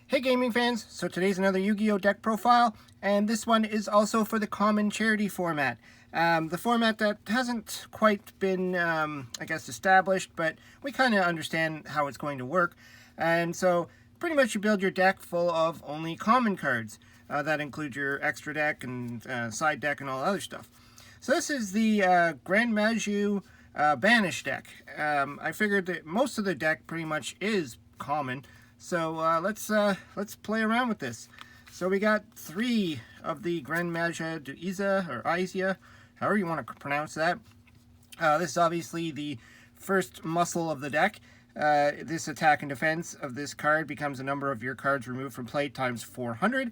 Hey gaming fans, so today's another Yu-Gi-Oh! Deck profile, and this one is also for the common charity format. The format that hasn't quite been, I guess, established, but we kind of understand how it's going to work. And so, pretty much you build your deck full of only common cards. That includes your extra deck and side deck and all other stuff. So this is the Gren Maju Banish deck. I figured that most of the deck pretty much is common. So let's play around with this. So we got 3 of the Gren Maju Da Eiza, or Eiza, however you want to pronounce that. This is obviously the first muscle of the deck. This attack and defense of this card becomes the number of your cards removed from play times 400.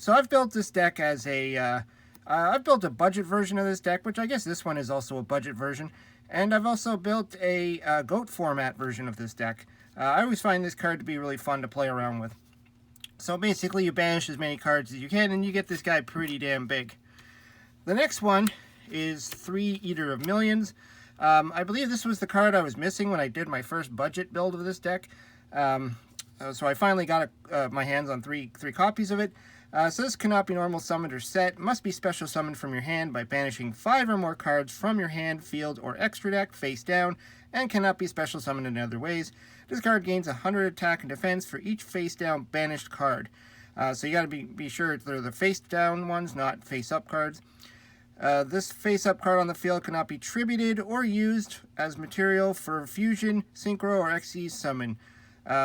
So I've built this deck as a... I've built a budget version of this deck, which I guess this one is also a budget version. And I've also built a GOAT format version of this deck. I always find this card to be really fun to play around with. So basically you banish as many cards as you can and you get this guy pretty damn big. The next one is 3 Eater of Millions. I believe this was the card I was missing when I did my first budget build of this deck. So I finally got my hands on three copies of it. So this cannot be normal summoned or set. Must be special summoned from your hand by banishing 5 or more cards from your hand, field, or extra deck face down, and cannot be special summoned in other ways. This card gains 100 attack and defense for each face down banished card. So you got to be sure they're the face down ones, not face up cards. This face up card on the field cannot be tributed or used as material for fusion, synchro, or XE summon.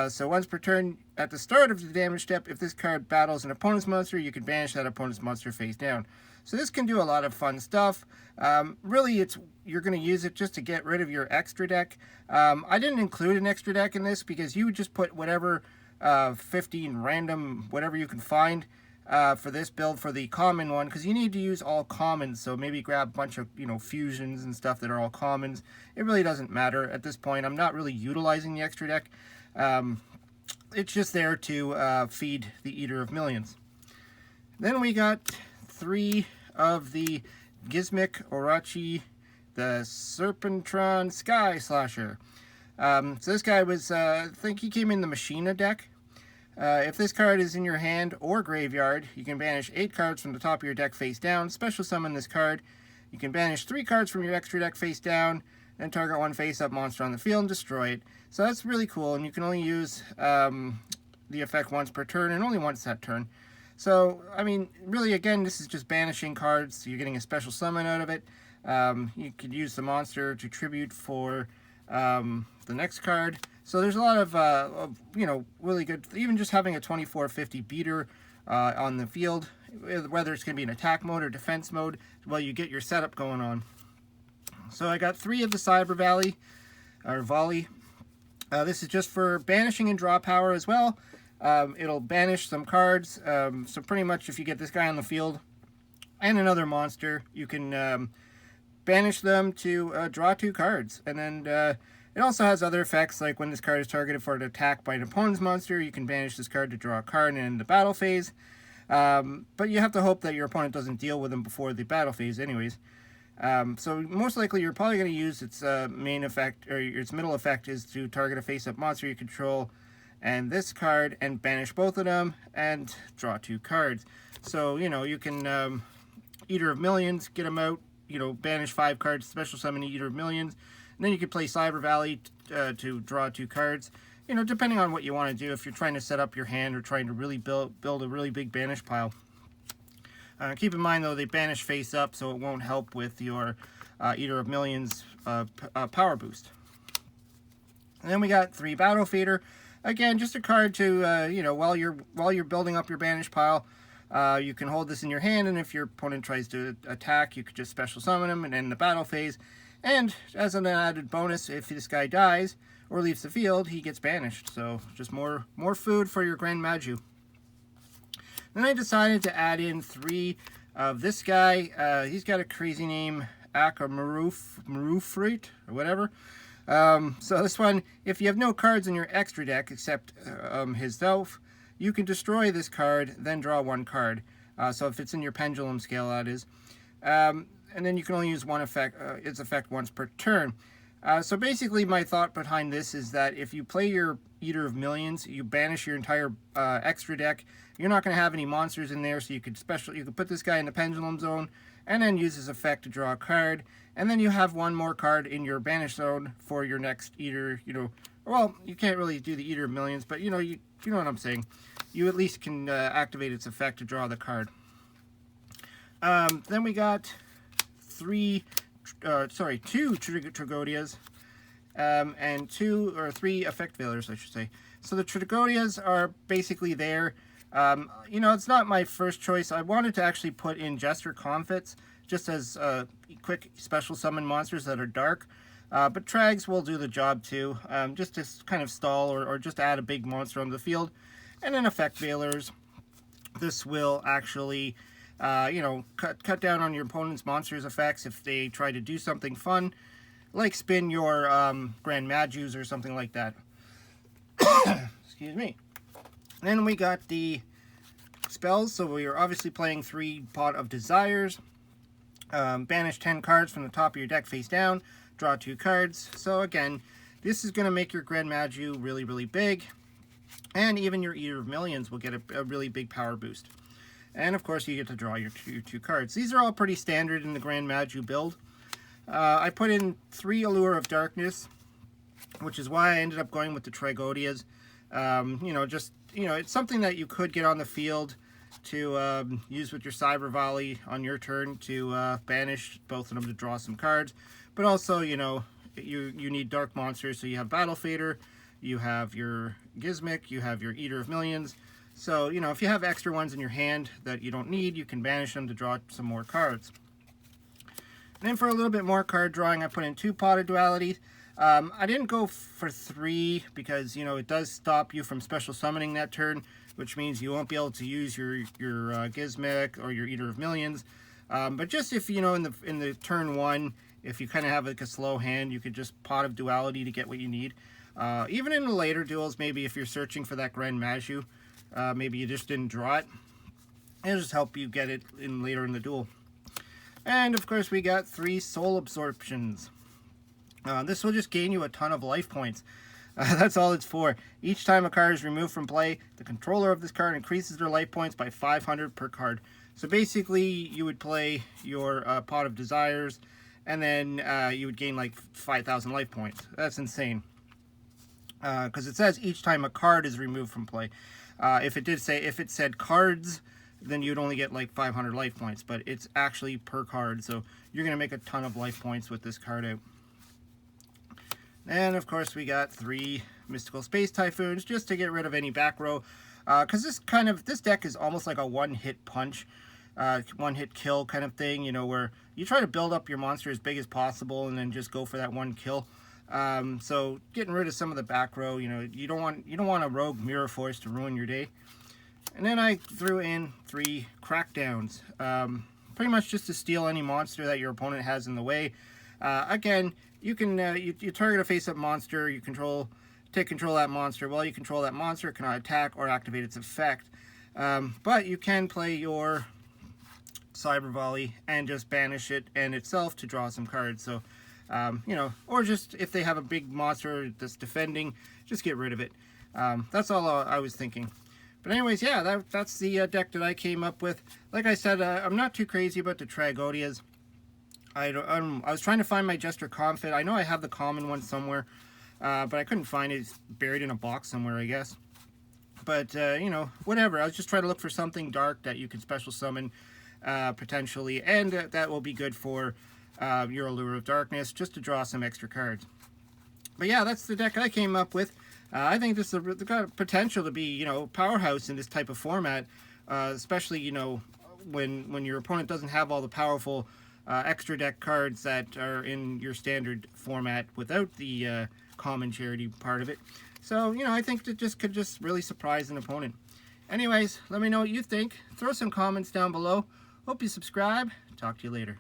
So once per turn, at the start of the damage step, if this card battles an opponent's monster, you can banish that opponent's monster face down. So this can do a lot of fun stuff. Really, you're going to use it just to get rid of your extra deck. I didn't include an extra deck in this because you would just put whatever 15 random, whatever you can find for this build for the common one, because you need to use all commons. So maybe grab a bunch of fusions and stuff that are all commons. It really doesn't matter at this point. I'm not really utilizing the extra deck. It's just there to feed the Eater of Millions. Then we got 3 of the Gizmic Orochi, the Serpentron Sky Slasher. So this guy was, I think he came in the Machina deck. If this card is in your hand or graveyard, you can banish 8 cards from the top of your deck face down, special summon this card. You can banish 3 cards from your extra deck face down, then target 1 face-up monster on the field and destroy it. So that's really cool, and you can only use the effect once per turn, and only once that turn. So, I mean, really, again, this is just banishing cards, so you're getting a special summon out of it. You could use the monster to tribute for the next card. So there's a lot of really good, even just having a 2450 beater on the field, whether it's going to be an attack mode or defense mode, well, you get your setup going on. So I got 3 of the Cyber Valley, or Volley. This is just for banishing and draw power as well. It'll banish some cards. So pretty much if you get this guy on the field and another monster, you can banish them to draw 2 cards. And then it also has other effects, like when this card is targeted for an attack by an opponent's monster, you can banish this card to draw a card and end the battle phase. But you have to hope that your opponent doesn't deal with them before the battle phase anyways. So most likely you're probably going to use its main effect, or its middle effect is to target a face-up monster you control and this card and banish both of them and draw 2 cards. So, you can Eater of Millions, get them out, banish 5 cards, special summon Eater of Millions, and then you can play Cyber Valley to draw 2 cards. Depending on what you want to do, if you're trying to set up your hand or trying to really build a really big banish pile. Keep in mind, though, they banish face up, so it won't help with your Eater of Millions power boost. And then we got 3 Battle Fader. Again, just a card to, while you're building up your banish pile, you can hold this in your hand, and if your opponent tries to attack, you could just special summon him and end the battle phase. And as an added bonus, if this guy dies or leaves the field, he gets banished. So just more food for your Gren Maju. Then I decided to add in 3 of this guy. He's got a crazy name, Marufrit, or whatever. So this one, if you have no cards in your extra deck except himself, you can destroy this card, then draw 1 card. So if it's in your pendulum scale, that is. And then you can only use its effect once per turn. So basically my thought behind this is that if you play your Eater of Millions, you banish your entire extra deck. You're not going to have any monsters in there, so you could put this guy in the Pendulum Zone, and then use his effect to draw a card, and then you have one more card in your banish zone for your next Eater. Well, you can't really do the Eater of Millions, but you know what I'm saying. You at least can activate its effect to draw the card. Then we got two Tragodias, and 2 or 3 effect failures, I should say. So the Tragodias are basically there. It's not my first choice. I wanted to actually put in Jester Comfits just as quick special summon monsters that are dark. But Trags will do the job too, just to kind of stall or just add a big monster on the field. And then effect failures. This will actually, cut down on your opponent's monster's effects if they try to do something fun, like spin your Gren Majus or something like that. Excuse me. Then we got the spells, so we are obviously playing 3 Pot of Desires. Banish 10 cards from the top of your deck face down, draw 2 cards. So again, this is going to make your Gren Maju really, really big, and even your Eater of Millions will get a really big power boost. And of course, you get to draw your 2 cards. These are all pretty standard in the Gren Maju build. I put in 3 Allure of Darkness, which is why I ended up going with the Tragodias. It's something that you could get on the field to use with your Cyber Volley on your turn to banish both of them to draw some cards. But also, you need dark monsters, so you have Battle Fader, you have your Gizmic, you have your Eater of Millions. So, if you have extra ones in your hand that you don't need, you can banish them to draw some more cards. And then for a little bit more card drawing, I put in 2 Pot of Dualities. I didn't go for 3 because, it does stop you from special summoning that turn, which means you won't be able to use your Gizmic or your Eater of Millions. But just if, in the turn 1, if you kind of have like a slow hand, you could just Pot of Duality to get what you need. Even in the later duels, maybe if you're searching for that Gren Maju, maybe you just didn't draw it. It'll just help you get it in later in the duel. And of course, we got 3 Soul Absorptions. This will just gain you a ton of life points. That's all it's for. Each time a card is removed from play, the controller of this card increases their life points by 500 per card. So basically, you would play your Pot of Desires, and then you would gain like 5,000 life points. That's insane. Because it says each time a card is removed from play. If it said cards, then you'd only get like 500 life points, but it's actually per card, so you're going to make a ton of life points with this card out. And of course, we got 3 Mystical Space Typhoons just to get rid of any back row, because this deck is almost like a one-hit punch, one-hit kill kind of thing, where you try to build up your monster as big as possible and then just go for that one kill. So getting rid of some of the back row, you don't want a rogue Mirror Force to ruin your day. And then I threw in 3 Crackdowns, pretty much just to steal any monster that your opponent has in the way. Again, you can you target a face-up monster, take control of that monster. While you control that monster, it cannot attack or activate its effect. But you can play your Cyber Volley and just banish it and itself to draw some cards. So, or just if they have a big monster that's defending, just get rid of it. That's all I was thinking. But anyways, yeah, that's the deck that I came up with. Like I said, I'm not too crazy about the Tragodias. I was trying to find my Jester Comfit. I know I have the common one somewhere, but I couldn't find it. It's buried in a box somewhere, I guess. But, whatever. I was just trying to look for something dark that you can special summon, potentially, and that will be good for your Allure of Darkness, just to draw some extra cards. But yeah, that's the deck I came up with. I think this has got potential to be, powerhouse in this type of format, especially, when your opponent doesn't have all the powerful extra deck cards that are in your standard format without the common charity part of it. So, I think that could just really surprise an opponent. Anyways, let me know what you think. Throw some comments down below. Hope you subscribe. Talk to you later.